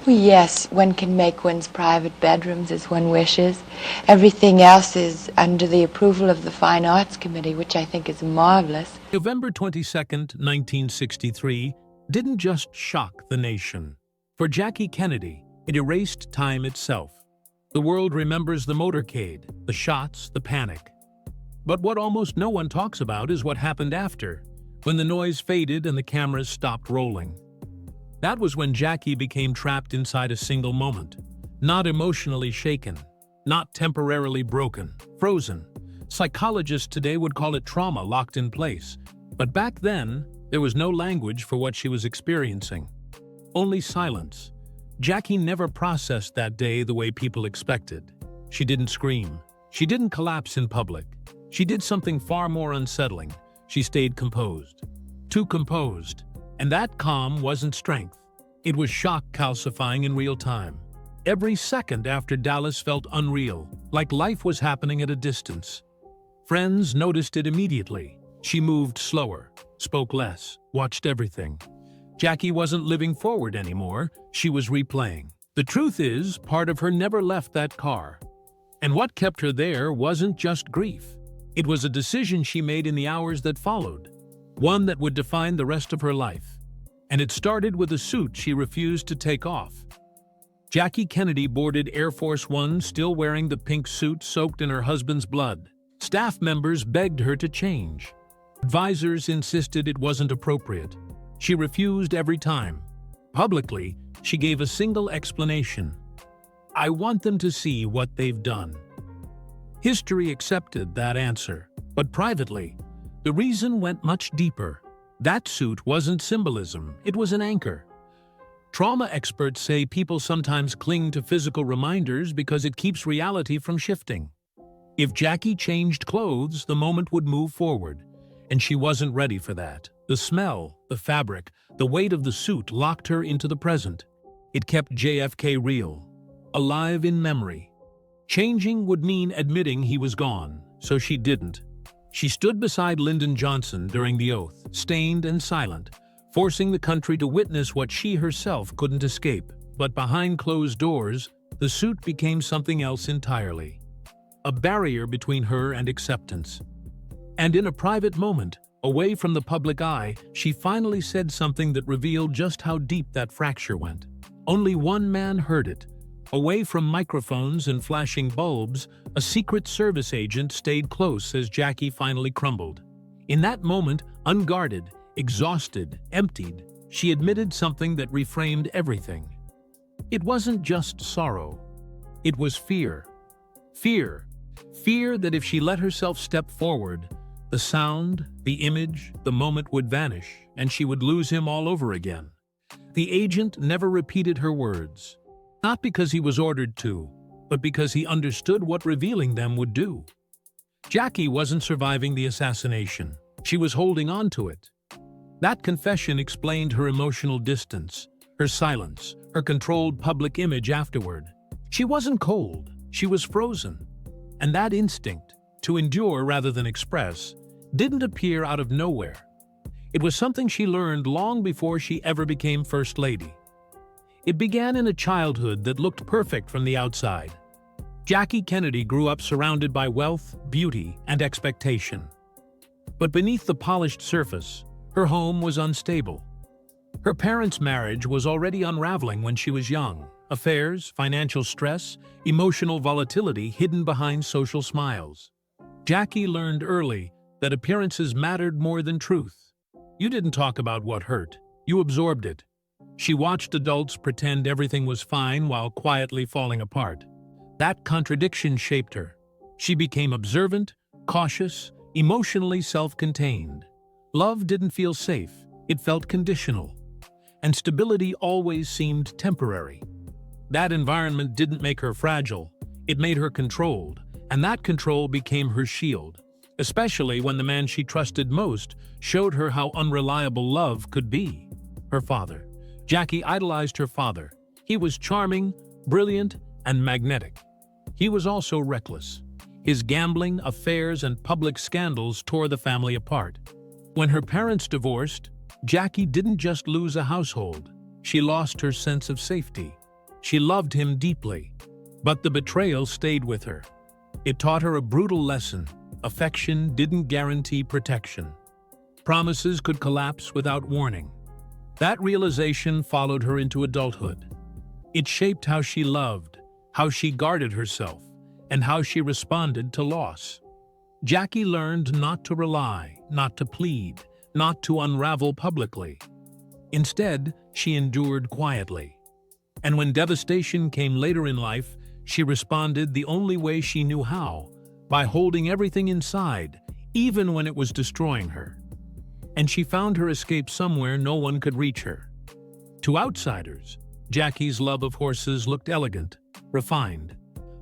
Well, yes, one can make one's private bedrooms as one wishes. Everything else is under the approval of the Fine Arts Committee, which I think is marvelous. November 22, 1963, didn't just shock the nation. For Jackie Kennedy, it erased time itself. The world remembers the motorcade, the shots, the panic. But what almost no one talks about is what happened after, when the noise faded and the cameras stopped rolling. That was when Jackie became trapped inside a single moment, not emotionally shaken, not temporarily broken, frozen. Psychologists today would call it trauma locked in place. But back then, there was no language for what she was experiencing. Only silence. Jackie never processed that day the way people expected. She didn't scream. She didn't collapse in public. She did something far more unsettling. She stayed composed. Too composed. And that calm wasn't strength. It was shock calcifying in real time. Every second after Dallas felt unreal, like life was happening at a distance. Friends noticed it immediately. She moved slower, spoke less, watched everything. Jackie wasn't living forward anymore, she was replaying. The truth is, part of her never left that car. And what kept her there wasn't just grief. It was a decision she made in the hours that followed, one that would define the rest of her life. And it started with a suit she refused to take off. Jackie Kennedy boarded Air Force One still wearing the pink suit soaked in her husband's blood. Staff members begged her to change. Advisors insisted it wasn't appropriate. She refused every time. Publicly, she gave a single explanation. "I want them to see what they've done." History accepted that answer, but privately, the reason went much deeper. That suit wasn't symbolism, it was an anchor. Trauma experts say people sometimes cling to physical reminders because it keeps reality from shifting. If Jackie changed clothes, the moment would move forward, and she wasn't ready for that. The smell, the fabric, the weight of the suit locked her into the present. It kept JFK real, alive in memory. Changing would mean admitting he was gone, so she didn't. She stood beside Lyndon Johnson during the oath, stained and silent, forcing the country to witness what she herself couldn't escape. But behind closed doors, the suit became something else entirely. A barrier between her and acceptance. And in a private moment, away from the public eye, she finally said something that revealed just how deep that fracture went. Only one man heard it. Away from microphones and flashing bulbs, a Secret Service agent stayed close as Jackie finally crumbled. In that moment, unguarded, exhausted, emptied, she admitted something that reframed everything. It wasn't just sorrow. It was fear. Fear. Fear that if she let herself step forward, the sound, the image, the moment would vanish, and she would lose him all over again. The agent never repeated her words. Not because he was ordered to, but because he understood what revealing them would do. Jackie wasn't surviving the assassination. She was holding on to it. That confession explained her emotional distance, her silence, her controlled public image afterward. She wasn't cold, she was frozen. And that instinct, to endure rather than express, didn't appear out of nowhere. It was something she learned long before she ever became First Lady. It began in a childhood that looked perfect from the outside. Jackie Kennedy grew up surrounded by wealth, beauty, and expectation. But beneath the polished surface, her home was unstable. Her parents' marriage was already unraveling when she was young. Affairs, financial stress, emotional volatility hidden behind social smiles. Jackie learned early that appearances mattered more than truth. You didn't talk about what hurt, you absorbed it. She watched adults pretend everything was fine while quietly falling apart. That contradiction shaped her. She became observant, cautious, emotionally self-contained. Love didn't feel safe, it felt conditional. And stability always seemed temporary. That environment didn't make her fragile, it made her controlled, and that control became her shield, especially when the man she trusted most showed her how unreliable love could be. Her father. Jackie idolized her father. He was charming, brilliant, and magnetic. He was also reckless. His gambling, affairs, and public scandals tore the family apart. When her parents divorced, Jackie didn't just lose a household. She lost her sense of safety. She loved him deeply, but the betrayal stayed with her. It taught her a brutal lesson. Affection didn't guarantee protection. Promises could collapse without warning. That realization followed her into adulthood. It shaped how she loved, how she guarded herself, and how she responded to loss. Jackie learned not to rely, not to plead, not to unravel publicly. Instead, she endured quietly. And when devastation came later in life, she responded the only way she knew how, by holding everything inside, even when it was destroying her. And she found her escape somewhere no one could reach her. To outsiders, Jackie's love of horses looked elegant, refined,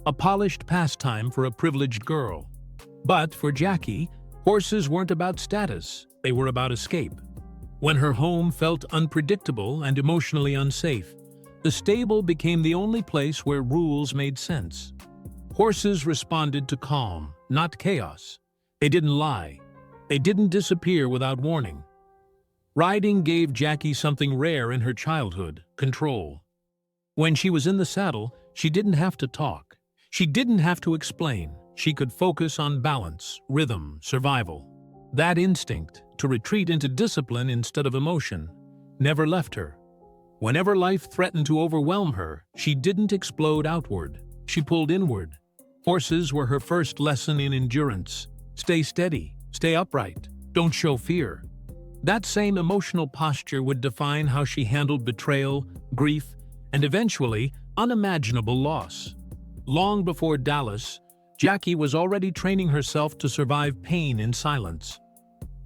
a polished pastime for a privileged girl. But for Jackie, horses weren't about status, they were about escape. When her home felt unpredictable and emotionally unsafe, the stable became the only place where rules made sense. Horses responded to calm, not chaos. They didn't lie. They didn't disappear without warning. Riding gave Jackie something rare in her childhood: control. When she was in the saddle, she didn't have to talk. She didn't have to explain. She could focus on balance, rhythm, survival. That instinct, to retreat into discipline instead of emotion, never left her. Whenever life threatened to overwhelm her, she didn't explode outward. She pulled inward. Horses were her first lesson in endurance. Stay steady, stay upright, don't show fear. That same emotional posture would define how she handled betrayal, grief, and eventually unimaginable loss. Long before Dallas, Jackie was already training herself to survive pain in silence.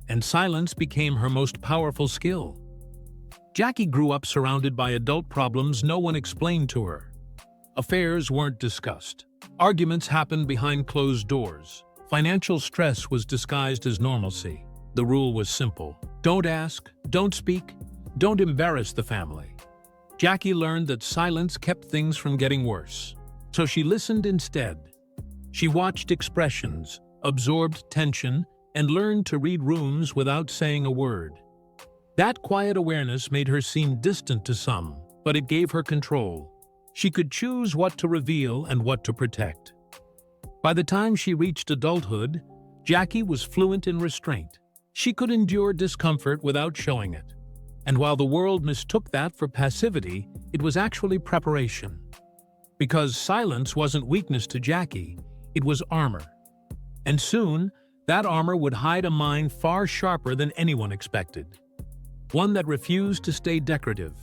And silence became her most powerful skill. Jackie grew up surrounded by adult problems no one explained to her. Affairs weren't discussed. Arguments happened behind closed doors. Financial stress was disguised as normalcy. The rule was simple: don't ask, don't speak, don't embarrass the family. Jackie learned that silence kept things from getting worse. So she listened instead. She watched expressions, absorbed tension, and learned to read rooms without saying a word. That quiet awareness made her seem distant to some, but it gave her control. She could choose what to reveal and what to protect. By the time she reached adulthood, Jackie was fluent in restraint. She could endure discomfort without showing it. And while the world mistook that for passivity, it was actually preparation. Because silence wasn't weakness to Jackie, it was armor. And soon, that armor would hide a mind far sharper than anyone expected. One that refused to stay decorative.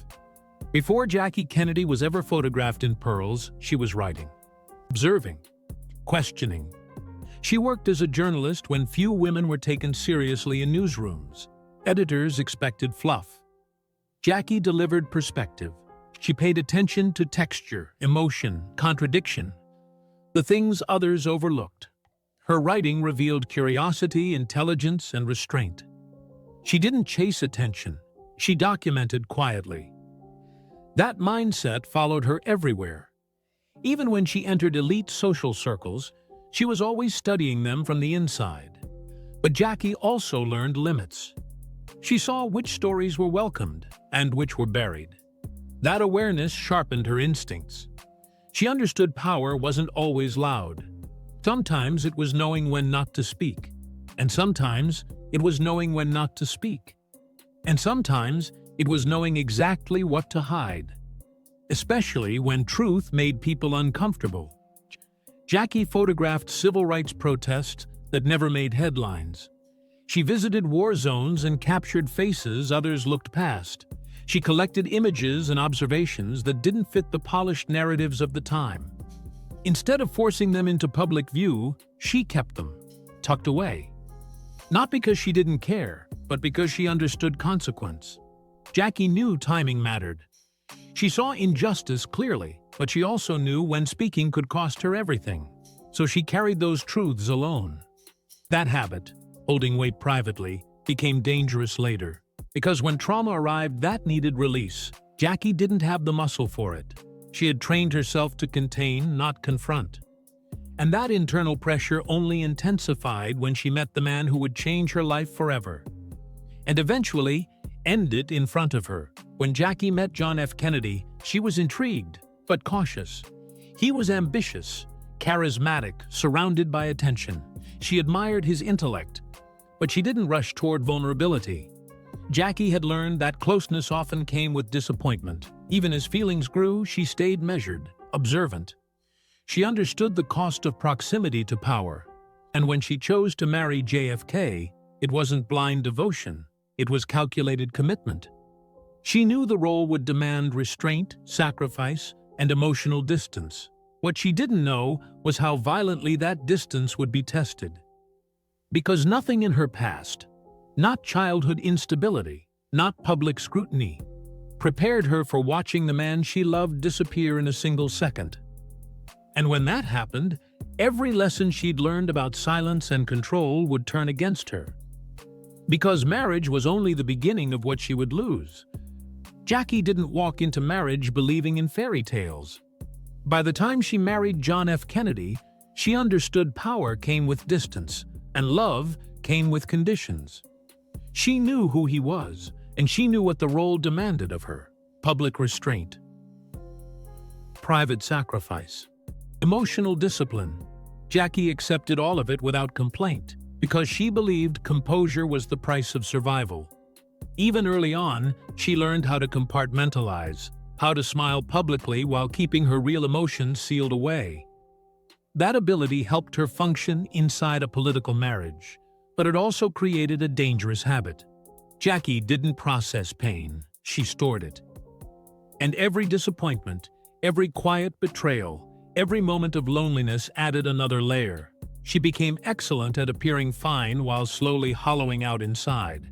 Before Jackie Kennedy was ever photographed in pearls, she was writing, observing, questioning. She worked as a journalist when few women were taken seriously in newsrooms. Editors expected fluff. Jackie delivered perspective. She paid attention to texture, emotion, contradiction, the things others overlooked. Her writing revealed curiosity, intelligence, and restraint. She didn't chase attention. She documented quietly. That mindset followed her everywhere. Even when she entered elite social circles, she was always studying them from the inside. But Jackie also learned limits. She saw which stories were welcomed and which were buried. That awareness sharpened her instincts. She understood power wasn't always loud. Sometimes it was knowing when not to speak, and sometimes it was knowing when not to speak. And sometimes it was knowing exactly what to hide, especially when truth made people uncomfortable. Jackie photographed civil rights protests that never made headlines. She visited war zones and captured faces others looked past. She collected images and observations that didn't fit the polished narratives of the time. Instead of forcing them into public view, she kept them, tucked away. Not because she didn't care, but because she understood consequence. Jackie knew timing mattered. She saw injustice clearly, but she also knew when speaking could cost her everything. So she carried those truths alone. That habit, holding weight privately, became dangerous later. Because when trauma arrived that needed release, Jackie didn't have the muscle for it. She had trained herself to contain, not confront. And that internal pressure only intensified when she met the man who would change her life forever. And eventually, end it in front of her. When Jackie met John F. Kennedy, she was intrigued, but cautious. He was ambitious, charismatic, surrounded by attention. She admired his intellect, but she didn't rush toward vulnerability. Jackie had learned that closeness often came with disappointment. Even as feelings grew, she stayed measured, observant. She understood the cost of proximity to power, and when she chose to marry JFK, it wasn't blind devotion, it was calculated commitment. She knew the role would demand restraint, sacrifice, and emotional distance. What she didn't know was how violently that distance would be tested. Because nothing in her past, not childhood instability, not public scrutiny, prepared her for watching the man she loved disappear in a single second. And when that happened, every lesson she'd learned about silence and control would turn against her. Because marriage was only the beginning of what she would lose. Jackie didn't walk into marriage believing in fairy tales. By the time she married John F. Kennedy, she understood power came with distance, and love came with conditions. She knew who he was, and she knew what the role demanded of her: public restraint, private sacrifice, emotional discipline. Jackie accepted all of it without complaint, because she believed composure was the price of survival. Even early on, she learned how to compartmentalize, how to smile publicly while keeping her real emotions sealed away. That ability helped her function inside a political marriage, but it also created a dangerous habit. Jackie didn't process pain, she stored it. And every disappointment, every quiet betrayal, every moment of loneliness added another layer. She became excellent at appearing fine while slowly hollowing out inside.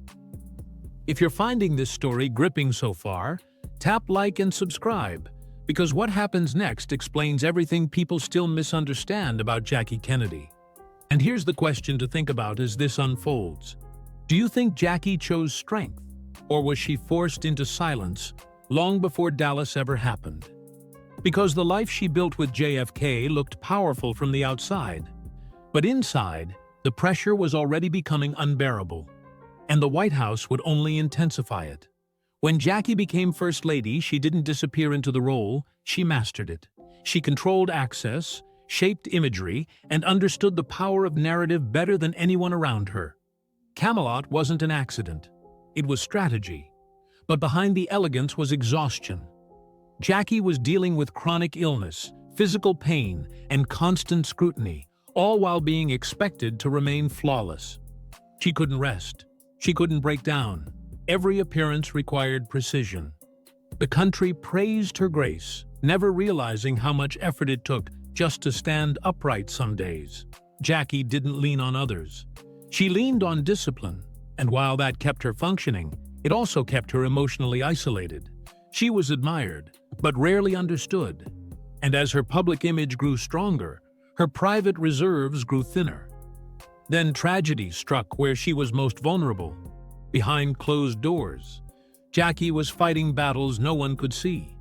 If you're finding this story gripping so far, tap like and subscribe, because what happens next explains everything people still misunderstand about Jackie Kennedy. And here's the question to think about as this unfolds. Do you think Jackie chose strength, or was she forced into silence long before Dallas ever happened? Because the life she built with JFK looked powerful from the outside, but inside, the pressure was already becoming unbearable, and the White House would only intensify it. When Jackie became First Lady, she didn't disappear into the role, she mastered it. She controlled access, shaped imagery, and understood the power of narrative better than anyone around her. Camelot wasn't an accident. It was strategy. But behind the elegance was exhaustion. Jackie was dealing with chronic illness, physical pain, and constant scrutiny, all while being expected to remain flawless. She couldn't rest. She couldn't break down. Every appearance required precision. The country praised her grace, never realizing how much effort it took just to stand upright some days. Jackie didn't lean on others. She leaned on discipline, and while that kept her functioning, it also kept her emotionally isolated. She was admired, but rarely understood. And as her public image grew stronger, her private reserves grew thinner. Then tragedy struck where she was most vulnerable. Behind closed doors, Jackie was fighting battles no one could see.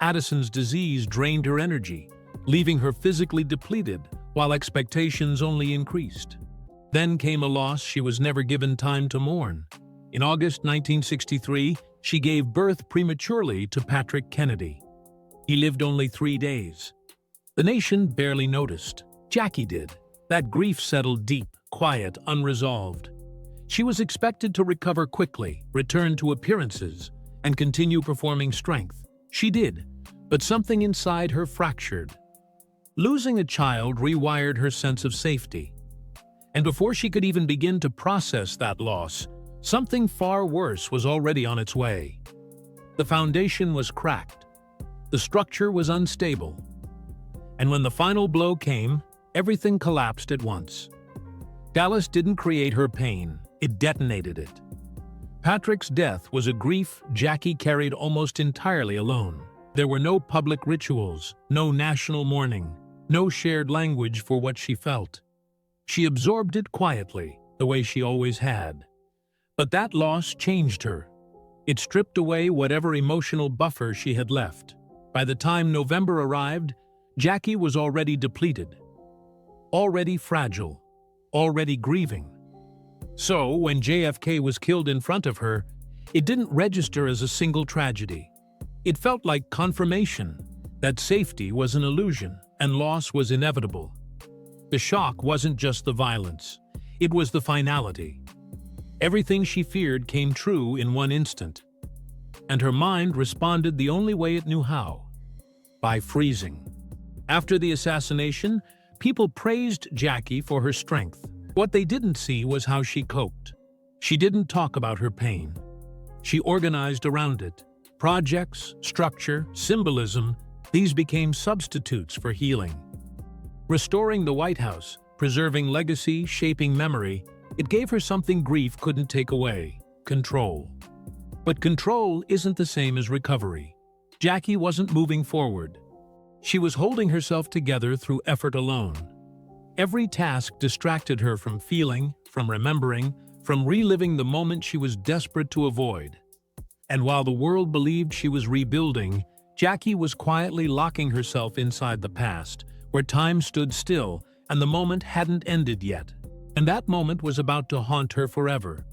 Addison's disease drained her energy, leaving her physically depleted while expectations only increased. Then came a loss she was never given time to mourn. In August 1963, she gave birth prematurely to Patrick Kennedy. He lived only 3 days. The nation barely noticed. Jackie did. That grief settled deep, quiet, unresolved. She was expected to recover quickly, return to appearances, and continue performing strength. She did, but something inside her fractured. Losing a child rewired her sense of safety. And before she could even begin to process that loss, something far worse was already on its way. The foundation was cracked. The structure was unstable. And when the final blow came, everything collapsed at once. Dallas didn't create her pain, it detonated it. Patrick's death was a grief Jackie carried almost entirely alone. There were no public rituals, no national mourning, no shared language for what she felt. She absorbed it quietly, the way she always had. But that loss changed her. It stripped away whatever emotional buffer she had left. By the time November arrived, Jackie was already depleted, already fragile, already grieving. So, when JFK was killed in front of her, it didn't register as a single tragedy. It felt like confirmation, that safety was an illusion and loss was inevitable. The shock wasn't just the violence, it was the finality. Everything she feared came true in one instant, and her mind responded the only way it knew how: by freezing. After the assassination, people praised Jackie for her strength. What they didn't see was how she coped. She didn't talk about her pain. She organized around it. Projects, structure, symbolism, these became substitutes for healing. Restoring the White House, preserving legacy, shaping memory, it gave her something grief couldn't take away: control. But control isn't the same as recovery. Jackie wasn't moving forward. She was holding herself together through effort alone. Every task distracted her from feeling, from remembering, from reliving the moment she was desperate to avoid. And while the world believed she was rebuilding, Jackie was quietly locking herself inside the past, where time stood still and the moment hadn't ended yet. And that moment was about to haunt her forever.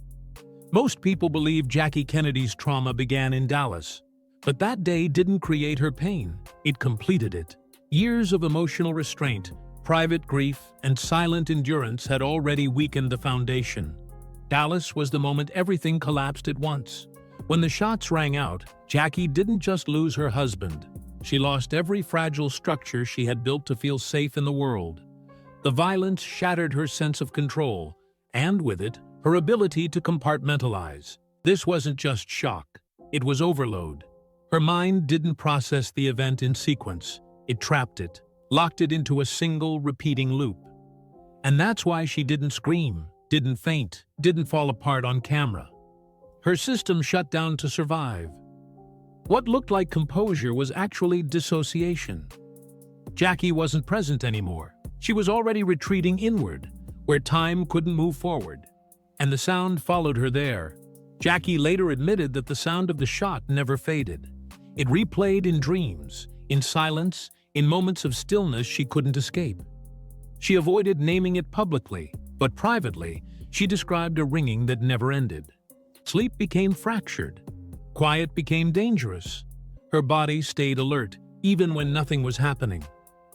Most people believe Jackie Kennedy's trauma began in Dallas. But that day didn't create her pain, it completed it. Years of emotional restraint, private grief, and silent endurance had already weakened the foundation. Dallas was the moment everything collapsed at once. When the shots rang out, Jackie didn't just lose her husband. She lost every fragile structure she had built to feel safe in the world. The violence shattered her sense of control, and with it, her ability to compartmentalize. This wasn't just shock, it was overload. Her mind didn't process the event in sequence. It trapped it, locked it into a single, repeating loop. And that's why she didn't scream, didn't faint, didn't fall apart on camera. Her system shut down to survive. What looked like composure was actually dissociation. Jackie wasn't present anymore. She was already retreating inward, where time couldn't move forward. And the sound followed her there. Jackie later admitted that the sound of the shot never faded. It replayed in dreams, in silence, in moments of stillness she couldn't escape. She avoided naming it publicly, but privately, she described a ringing that never ended. Sleep became fractured. Quiet became dangerous. Her body stayed alert, even when nothing was happening.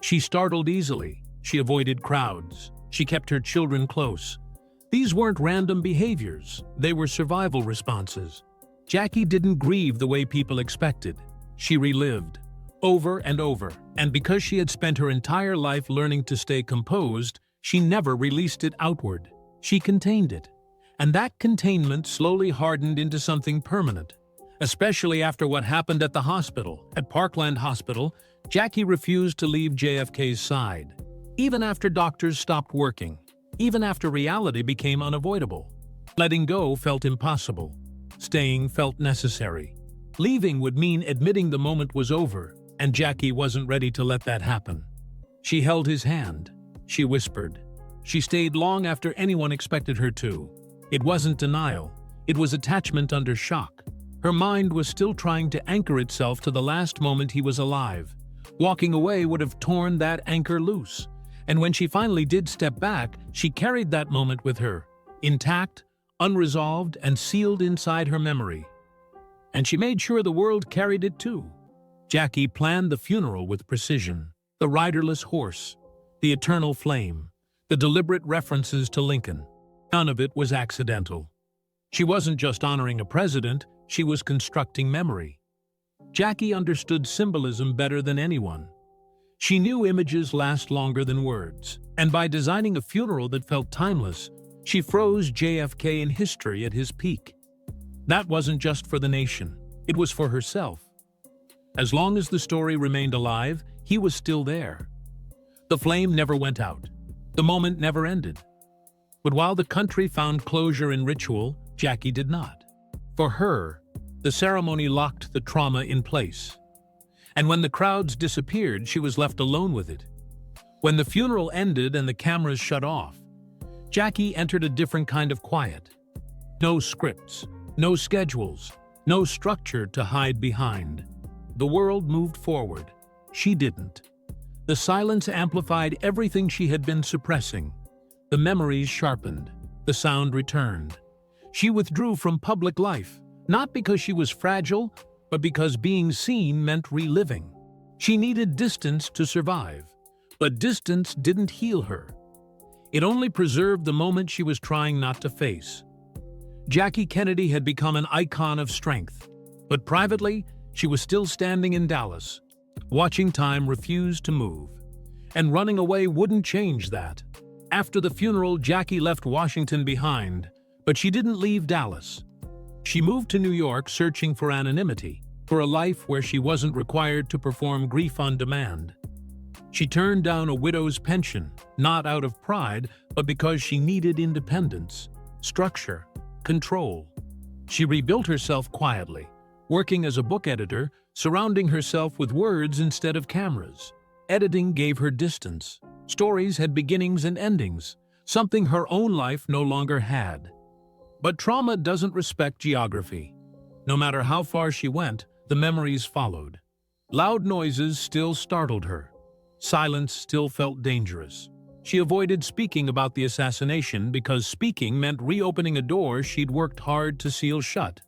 She startled easily. She avoided crowds. She kept her children close. These weren't random behaviors. They were survival responses. Jackie didn't grieve the way people expected. She relived, over and over, and because she had spent her entire life learning to stay composed, she never released it outward. She contained it. And that containment slowly hardened into something permanent. Especially after what happened at the hospital, at Parkland Hospital, Jackie refused to leave JFK's side. Even after doctors stopped working, even after reality became unavoidable. Letting go felt impossible. Staying felt necessary. Leaving would mean admitting the moment was over, and Jackie wasn't ready to let that happen. She held his hand. She whispered. She stayed long after anyone expected her to. It wasn't denial. It was attachment under shock. Her mind was still trying to anchor itself to the last moment he was alive. Walking away would have torn that anchor loose. And when she finally did step back, she carried that moment with her, intact, unresolved, and sealed inside her memory. And she made sure the world carried it too. Jackie planned the funeral with precision. The riderless horse, the eternal flame, the deliberate references to Lincoln. None of it was accidental. She wasn't just honoring a president, she was constructing memory. Jackie understood symbolism better than anyone. She knew images last longer than words, and by designing a funeral that felt timeless, she froze JFK in history at his peak. That wasn't just for the nation, it was for herself. As long as the story remained alive, he was still there. The flame never went out. The moment never ended. But while the country found closure in ritual, Jackie did not. For her, the ceremony locked the trauma in place. And when the crowds disappeared, she was left alone with it. When the funeral ended and the cameras shut off, Jackie entered a different kind of quiet. No scripts, no schedules, no structure to hide behind. The world moved forward. She didn't. The silence amplified everything she had been suppressing. The memories sharpened. The sound returned. She withdrew from public life, not because she was fragile, but because being seen meant reliving. She needed distance to survive, but distance didn't heal her. It only preserved the moment she was trying not to face. Jackie Kennedy had become an icon of strength, but privately, she was still standing in Dallas, watching time refuse to move. And running away wouldn't change that. After the funeral, Jackie left Washington behind, but she didn't leave Dallas. She moved to New York searching for anonymity, for a life where she wasn't required to perform grief on demand. She turned down a widow's pension, not out of pride, but because she needed independence, structure, control. She rebuilt herself quietly, working as a book editor, surrounding herself with words instead of cameras. Editing gave her distance. Stories had beginnings and endings, something her own life no longer had. But trauma doesn't respect geography. No matter how far she went, the memories followed. Loud noises still startled her. Silence still felt dangerous. She avoided speaking about the assassination because speaking meant reopening a door she'd worked hard to seal shut.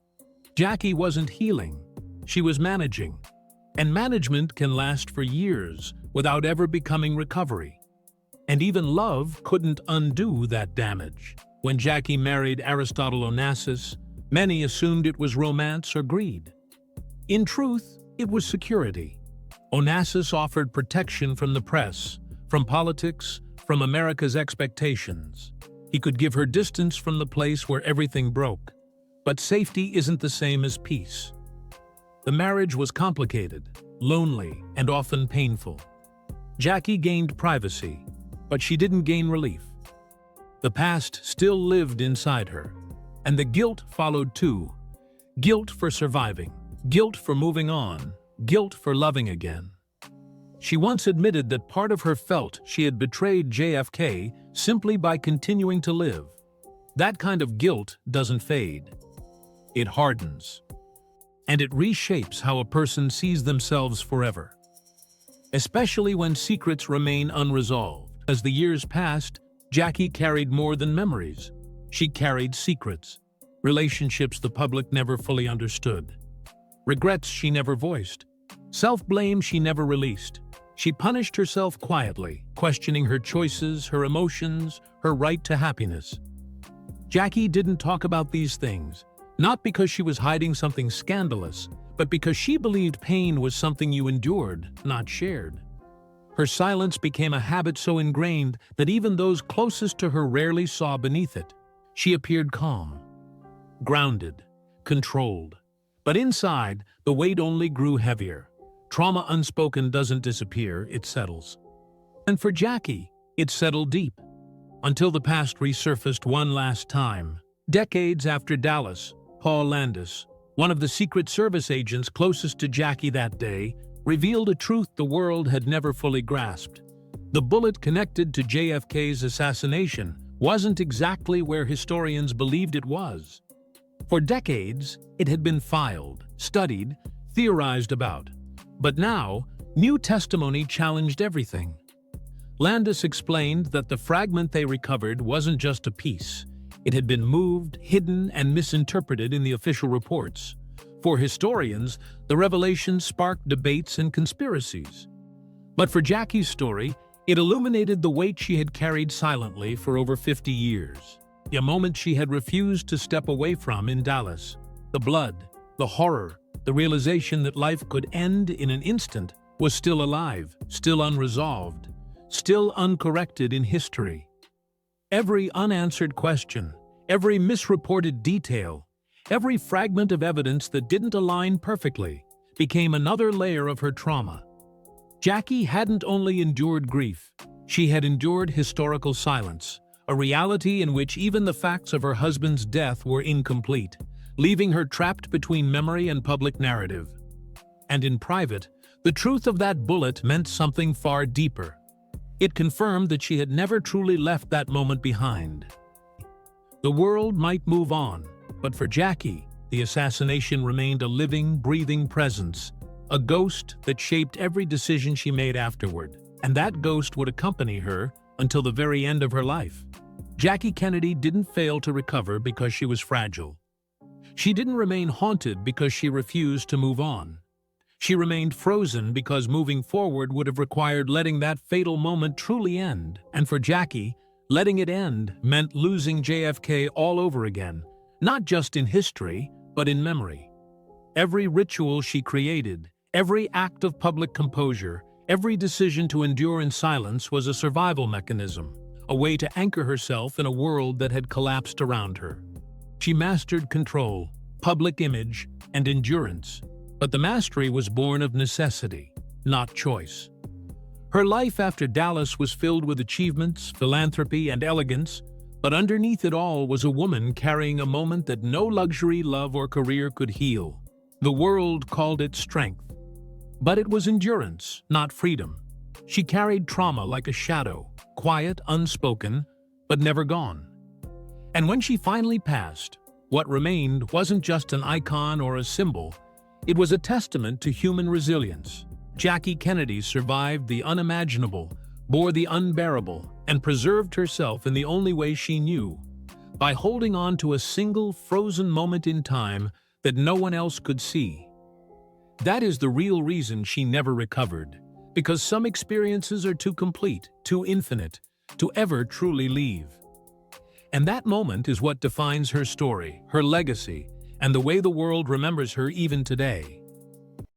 Jackie wasn't healing. She was managing. And management can last for years without ever becoming recovery. And even love couldn't undo that damage. When Jackie married Aristotle Onassis, many assumed it was romance or greed. In truth, it was security. Onassis offered protection from the press, from politics, from America's expectations. He could give her distance from the place where everything broke. But safety isn't the same as peace. The marriage was complicated, lonely, and often painful. Jackie gained privacy, but she didn't gain relief. The past still lived inside her, and the guilt followed too. Guilt for surviving, guilt for moving on, guilt for loving again. She once admitted that part of her felt she had betrayed JFK simply by continuing to live. That kind of guilt doesn't fade. It hardens. And it reshapes how a person sees themselves forever. Especially when secrets remain unresolved. As the years passed, Jackie carried more than memories. She carried secrets, relationships the public never fully understood, regrets she never voiced, self-blame she never released. She punished herself quietly, questioning her choices, her emotions, her right to happiness. Jackie didn't talk about these things, not because she was hiding something scandalous, but because she believed pain was something you endured, not shared. Her silence became a habit so ingrained that even those closest to her rarely saw beneath it. She appeared calm, grounded, controlled. But inside, the weight only grew heavier. Trauma unspoken doesn't disappear, it settles. And for Jackie, it settled deep, until the past resurfaced one last time. Decades after Dallas, Paul Landis, one of the Secret Service agents closest to Jackie that day, revealed a truth the world had never fully grasped. The bullet connected to JFK's assassination wasn't exactly where historians believed it was. For decades, it had been filed, studied, theorized about. But now, new testimony challenged everything. Landis explained that the fragment they recovered wasn't just a piece. It had been moved, hidden, and misinterpreted in the official reports. For historians, the revelation sparked debates and conspiracies. But for Jackie's story, it illuminated the weight she had carried silently for over 50 years. A moment she had refused to step away from in Dallas. The blood, the horror, the realization that life could end in an instant was still alive, still unresolved, still uncorrected in history. Every unanswered question, every misreported detail, every fragment of evidence that didn't align perfectly became another layer of her trauma. Jackie hadn't only endured grief, she had endured historical silence, a reality in which even the facts of her husband's death were incomplete, leaving her trapped between memory and public narrative. And in private, the truth of that bullet meant something far deeper. It confirmed that she had never truly left that moment behind. The world might move on, but for Jackie, the assassination remained a living, breathing presence, a ghost that shaped every decision she made afterward. And that ghost would accompany her until the very end of her life. Jackie Kennedy didn't fail to recover because she was fragile. She didn't remain haunted because she refused to move on. She remained frozen because moving forward would have required letting that fatal moment truly end. And for Jackie, letting it end meant losing JFK all over again, not just in history, but in memory. Every ritual she created, every act of public composure, every decision to endure in silence was a survival mechanism, a way to anchor herself in a world that had collapsed around her. She mastered control, public image, and endurance, but the mastery was born of necessity, not choice. Her life after Dallas was filled with achievements, philanthropy, and elegance, but underneath it all was a woman carrying a moment that no luxury, love, or career could heal. The world called it strength, but it was endurance, not freedom. She carried trauma like a shadow, quiet, unspoken, but never gone. And when she finally passed, what remained wasn't just an icon or a symbol. It was a testament to human resilience. Jackie Kennedy survived the unimaginable, bore the unbearable, and preserved herself in the only way she knew, by holding on to a single frozen moment in time that no one else could see. That is the real reason she never recovered, because some experiences are too complete, too infinite, to ever truly leave. And that moment is what defines her story, her legacy, and the way the world remembers her even today.